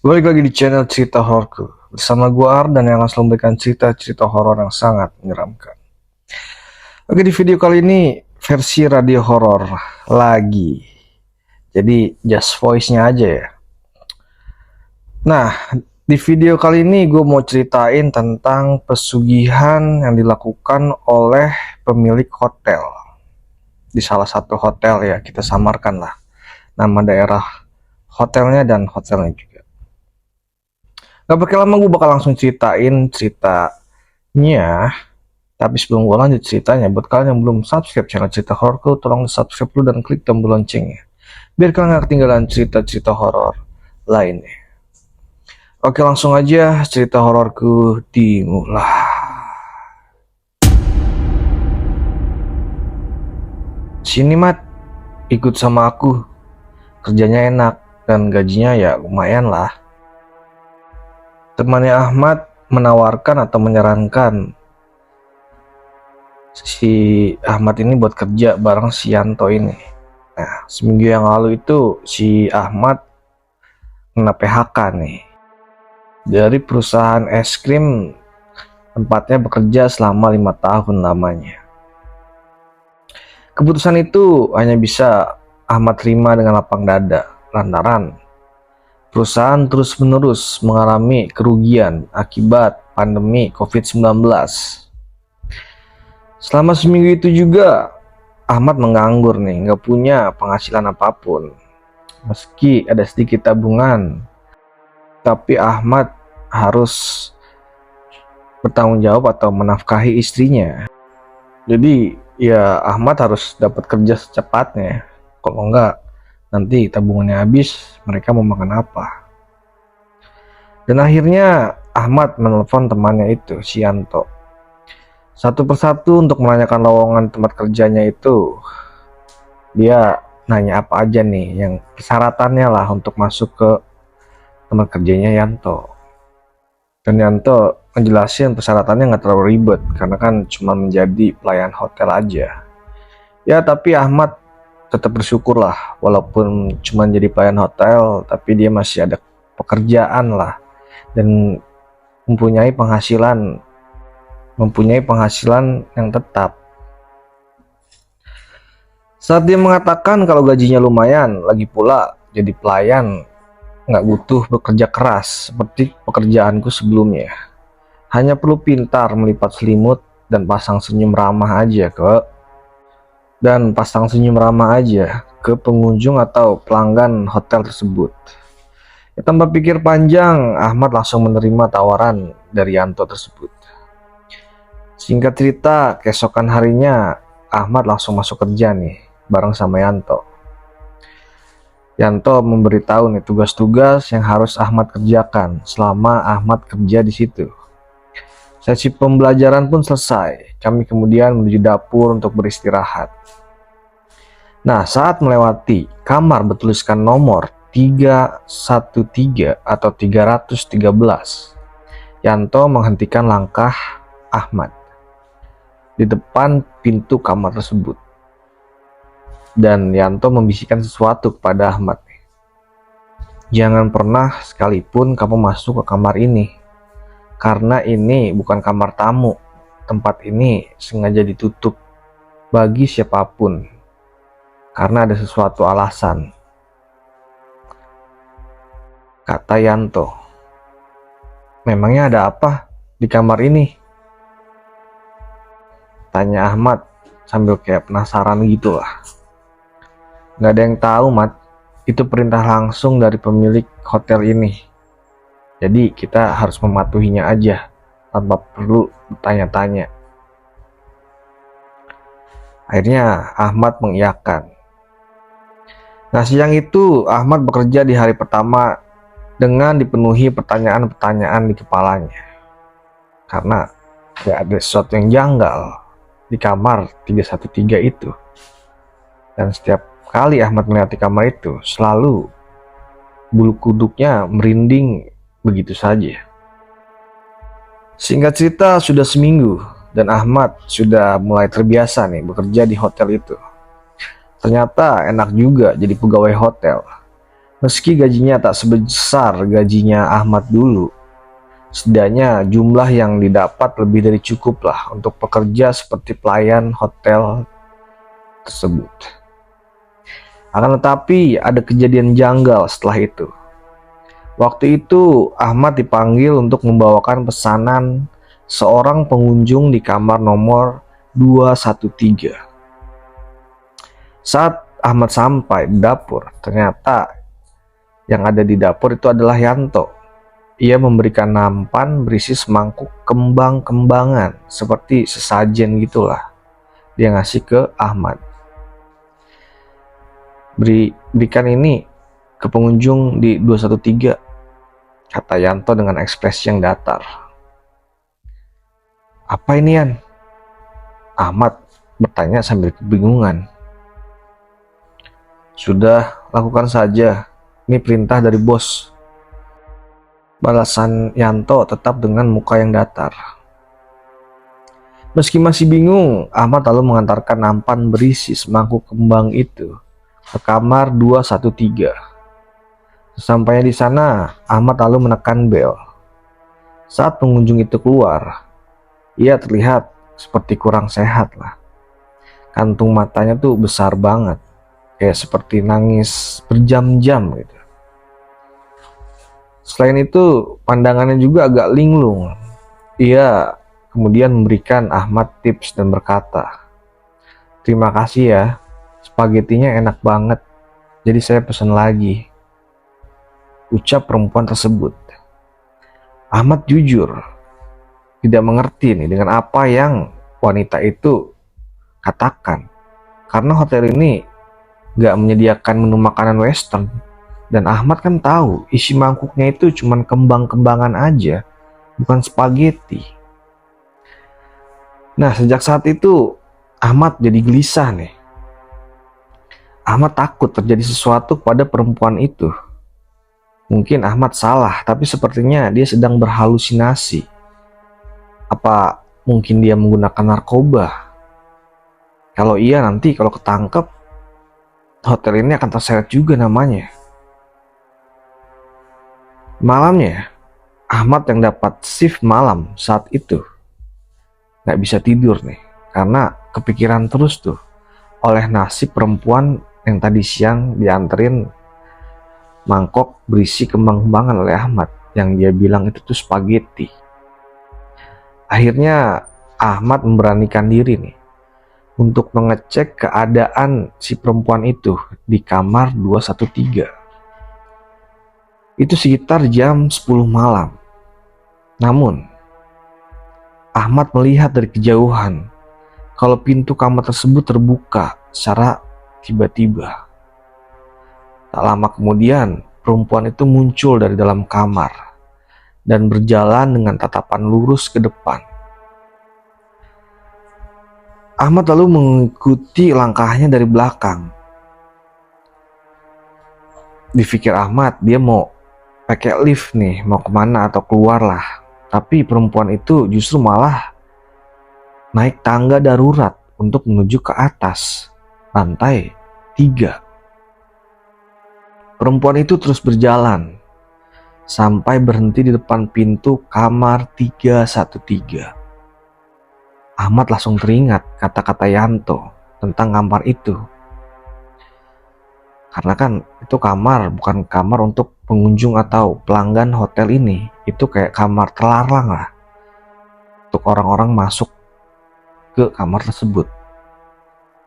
Balik lagi di channel cerita hororku bersama gua Ardan yang akan selalu memberikan cerita-cerita horor yang sangat menyeramkan. Oke, di video kali ini versi radio horor lagi. Jadi just voice-nya aja ya. Nah, di video kali ini gue mau ceritain tentang pesugihan yang dilakukan oleh pemilik hotel. Di salah satu hotel ya, kita samarkan lah nama daerah hotelnya dan hotelnya juga. Gak pakai lama, gue bakal langsung ceritain ceritanya. Tapi sebelum gue lanjut ceritanya, buat kalian yang belum subscribe channel cerita hororku, tolong subscribe dulu dan klik tombol loncengnya, biar kalian gak ketinggalan cerita-cerita horor lainnya. Oke, langsung aja cerita hororku dimulai. Sini Mat, ikut sama aku. Kerjanya enak dan gajinya ya lumayan lah. Temannya Ahmad menawarkan atau menyarankan si Ahmad ini buat kerja bareng si Yanto ini. Nah, seminggu yang lalu itu si Ahmad kena PHK nih dari perusahaan es krim tempatnya bekerja selama 5 tahun lamanya. Keputusan itu hanya bisa Ahmad terima dengan lapang dada lantaran perusahaan terus-menerus mengalami kerugian akibat pandemi COVID-19. Selama seminggu itu juga Ahmad menganggur nih, nggak punya penghasilan apapun. Meski ada sedikit tabungan, tapi Ahmad harus bertanggung jawab atau menafkahi istrinya. Jadi ya Ahmad harus dapat kerja secepatnya. Kalau enggak, nanti tabungannya habis, mereka mau makan apa? Dan akhirnya Ahmad menelpon temannya itu, si Yanto. Satu persatu untuk menanyakan lowongan tempat kerjanya itu. Dia nanya apa aja nih yang persyaratannya lah untuk masuk ke tempat kerjanya Yanto. Dan Yanto ngejelasin persyaratannya nggak terlalu ribet karena kan cuma menjadi pelayan hotel aja. Ya tapi Ahmad tetap bersyukur lah, walaupun cuma jadi pelayan hotel tapi dia masih ada pekerjaan lah dan mempunyai penghasilan yang tetap. Saat dia mengatakan kalau gajinya lumayan, lagi pula jadi pelayan nggak butuh bekerja keras seperti pekerjaanku sebelumnya. Hanya perlu pintar melipat selimut dan pasang senyum ramah aja ke pengunjung atau pelanggan hotel tersebut. Ya, tanpa pikir panjang, Ahmad langsung menerima tawaran dari Yanto tersebut. Singkat cerita, keesokan harinya Ahmad langsung masuk kerja nih bareng sama Yanto. Yanto memberitahu nih tugas-tugas yang harus Ahmad kerjakan selama Ahmad kerja di situ. Sesi pembelajaran pun selesai. Kami kemudian menuju dapur untuk beristirahat. Nah, saat melewati kamar bertuliskan nomor 313 atau 313, Yanto menghentikan langkah Ahmad di depan pintu kamar tersebut. Dan Yanto membisikkan sesuatu kepada Ahmad. Jangan pernah sekalipun kamu masuk ke kamar ini, karena ini bukan kamar tamu. Tempat ini sengaja ditutup bagi siapapun, karena ada sesuatu alasan, kata Yanto. Memangnya ada apa di kamar ini? Tanya Ahmad sambil kayak penasaran gitu lah. Gak ada yang tahu, Mat. Itu perintah langsung dari pemilik hotel ini. Jadi kita harus mematuhinya aja tanpa perlu bertanya-tanya. Akhirnya Ahmad mengiyakan. Nah, siang itu Ahmad bekerja di hari pertama dengan dipenuhi pertanyaan-pertanyaan di kepalanya. Karena gak ada sesuatu yang janggal di kamar 313 itu. Dan setiap kali Ahmad melihat di kamar itu, selalu bulu kuduknya merinding begitu saja. Singkat cerita, sudah seminggu dan Ahmad sudah mulai terbiasa nih bekerja di hotel itu. Ternyata enak juga jadi pegawai hotel. Meski gajinya tak sebesar gajinya Ahmad dulu, setidaknya jumlah yang didapat lebih dari cukup lah untuk pekerja seperti pelayan hotel tersebut. Akan tetapi ada kejadian janggal setelah itu. Waktu itu Ahmad dipanggil untuk membawakan pesanan seorang pengunjung di kamar nomor 213. Saat Ahmad sampai di dapur, ternyata yang ada di dapur itu adalah Yanto. Ia memberikan nampan berisi semangkuk kembang-kembangan seperti sesajen gitulah. Dia ngasih ke Ahmad. Berikan ini ke pengunjung di 213, kata Yanto dengan ekspresi yang datar. Apa ini, Yan? Ahmad bertanya sambil kebingungan. Sudah, lakukan saja. Ini perintah dari bos. Balasan Yanto tetap dengan muka yang datar. Meski masih bingung, Ahmad lalu mengantarkan nampan berisi semangkuk kembang itu ke kamar 213. Sesampainya di sana, Ahmad lalu menekan bel. Saat pengunjung itu keluar, ia terlihat seperti kurang sehat lah. Kantung matanya tuh besar banget, kayak seperti nangis berjam-jam gitu. Selain itu, pandangannya juga agak linglung. Ia kemudian memberikan Ahmad tips dan berkata, terima kasih ya, spagettinya enak banget, jadi saya pesan lagi, ucap perempuan tersebut. Ahmad jujur tidak mengerti nih dengan apa yang wanita itu katakan, karena hotel ini gak menyediakan menu makanan western. Dan Ahmad kan tahu isi mangkuknya itu cuman kembang-kembangan aja, bukan spaghetti. Nah, sejak saat itu Ahmad jadi gelisah nih. Ahmad takut terjadi sesuatu pada perempuan itu. Mungkin Ahmad salah, tapi sepertinya dia sedang berhalusinasi. Apa mungkin dia menggunakan narkoba? Kalau iya, nanti kalau ketangkep, hotel ini akan terseret juga namanya. Malamnya, Ahmad yang dapat shift malam saat itu gak bisa tidur nih, karena kepikiran terus tuh oleh nasib perempuan yang tadi siang dianterin mangkok berisi kembang-kembangan oleh Ahmad, yang dia bilang itu tuh spaghetti. Akhirnya Ahmad memberanikan diri nih untuk mengecek keadaan si perempuan itu di kamar 213. Itu sekitar jam 10 malam. Namun, Ahmad melihat dari kejauhan kalau pintu kamar tersebut terbuka secara tiba-tiba. Tak lama kemudian, perempuan itu muncul dari dalam kamar dan berjalan dengan tatapan lurus ke depan. Ahmad lalu mengikuti langkahnya dari belakang. Dipikir Ahmad, dia mau pakai lift nih, mau kemana atau keluar lah. Tapi perempuan itu justru malah naik tangga darurat untuk menuju ke atas, lantai 3. Perempuan itu terus berjalan sampai berhenti di depan pintu kamar 313. Ahmad langsung teringat kata-kata Yanto tentang kamar itu. Karena kan itu kamar bukan kamar untuk pengunjung atau pelanggan hotel ini. Itu kayak kamar terlarang lah untuk orang-orang masuk ke kamar tersebut.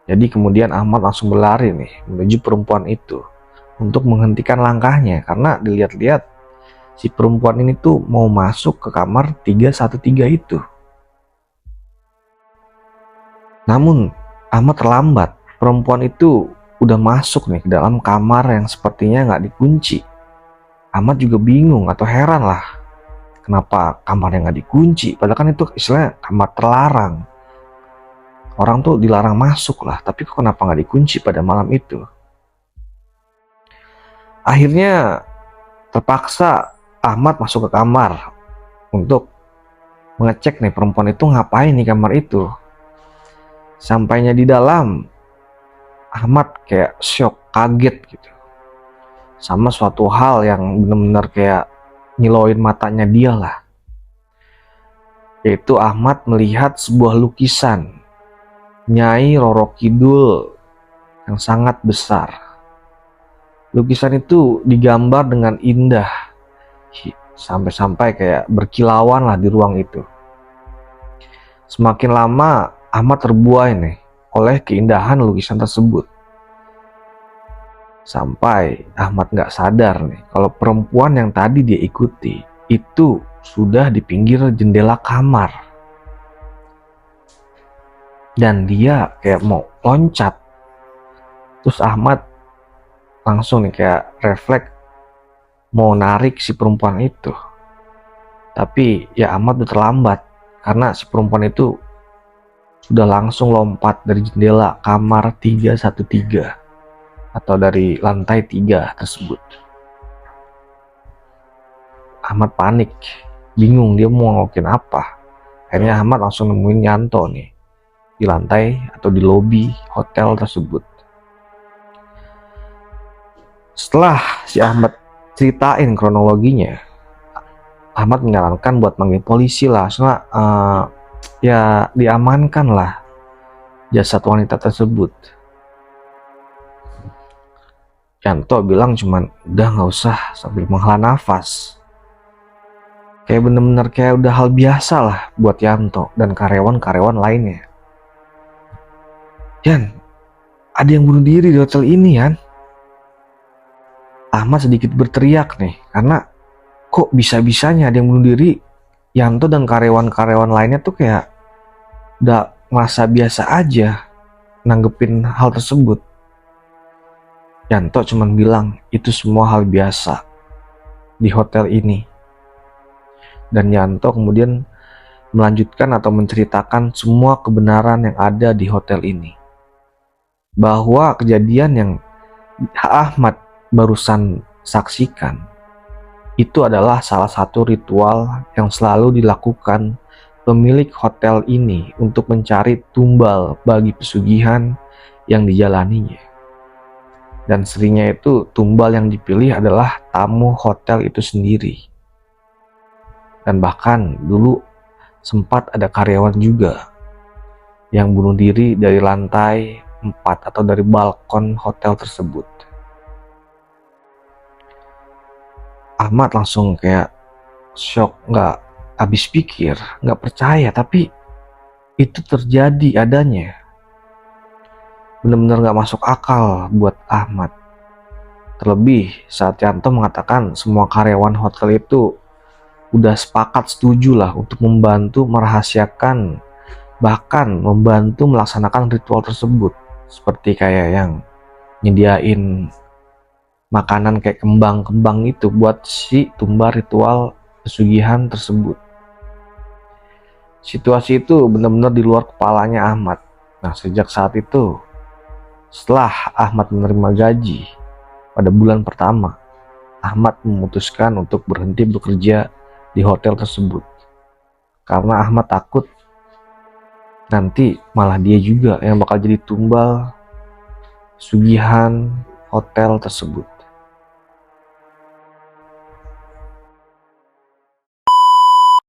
Jadi kemudian Ahmad langsung berlari nih menuju perempuan itu untuk menghentikan langkahnya, karena dilihat-lihat si perempuan ini tuh mau masuk ke kamar 313 itu. Namun Ahmad terlambat. Perempuan itu udah masuk nih ke dalam kamar yang sepertinya nggak dikunci. Ahmad juga bingung atau heran lah, kenapa kamarnya nggak dikunci, padahal kan itu istilahnya kamar terlarang. Orang tuh dilarang masuk lah, tapi kok kenapa nggak dikunci pada malam itu? Akhirnya terpaksa Ahmad masuk ke kamar untuk mengecek nih perempuan itu ngapain di kamar itu. Sampainya di dalam, Ahmad kayak shock, kaget gitu. sama suatu hal yang benar-benar kayak ngiloin matanya dia lah. Yaitu Ahmad melihat sebuah lukisan Nyai Roro Kidul yang sangat besar. Lukisan itu digambar dengan indah, sampai-sampai kayak berkilauan lah di ruang itu. Semakin lama Ahmad terbuai nih oleh keindahan lukisan tersebut. Sampai Ahmad gak sadar nih kalau perempuan yang tadi dia ikuti itu sudah di pinggir jendela kamar. Dan dia kayak mau loncat. Terus Ahmad langsung nih kayak refleks mau narik si perempuan itu. Tapi ya Ahmad udah terlambat karena si perempuan itu sudah langsung lompat dari jendela kamar 313 atau dari lantai 3 tersebut. Ahmad panik, bingung dia mau ngelakuin apa. Akhirnya Ahmad langsung nemuin Yanto nih di lantai atau di lobi hotel tersebut. Setelah si Ahmad ceritain kronologinya, Ahmad menyarankan buat manggil polisi lah, soalnya ya diamankan lah jasad wanita tersebut. Yanto bilang cuman udah gak usah sambil menghela nafas. Kayak bener-bener kayak udah hal biasa lah buat Yanto dan karyawan-karyawan lainnya. Yan, ada yang bunuh diri di hotel ini, Yan. Ahmad sedikit berteriak nih, karena kok bisa-bisanya ada yang bunuh diri. Yanto dan karyawan-karyawan lainnya tuh kayak udah merasa biasa aja nanggepin hal tersebut. Yanto cuman bilang itu semua hal biasa di hotel ini. Dan Yanto kemudian melanjutkan atau menceritakan semua kebenaran yang ada di hotel ini. Bahwa kejadian yang Ahmad barusan saksikan itu adalah salah satu ritual yang selalu dilakukan pemilik hotel ini untuk mencari tumbal bagi pesugihan yang dijalaninya. Dan seringnya itu tumbal yang dipilih adalah tamu hotel itu sendiri. Dan bahkan dulu sempat ada karyawan juga yang bunuh diri dari lantai 4 atau dari balkon hotel tersebut. Ahmad langsung kayak shock, gak habis pikir, gak percaya, tapi itu terjadi adanya. Benar-benar gak masuk akal buat Ahmad. Terlebih saat Yanto mengatakan semua karyawan hotel itu udah sepakat setuju lah untuk membantu merahasiakan, bahkan membantu melaksanakan ritual tersebut. Seperti kayak yang nyediain makanan kayak kembang-kembang itu buat si tumbal ritual pesugihan tersebut. Situasi itu benar-benar di luar kepalanya Ahmad. Nah, sejak saat itu, setelah Ahmad menerima gaji pada bulan pertama, Ahmad memutuskan untuk berhenti bekerja di hotel tersebut. Karena Ahmad takut nanti malah dia juga yang bakal jadi tumbal sugihan hotel tersebut.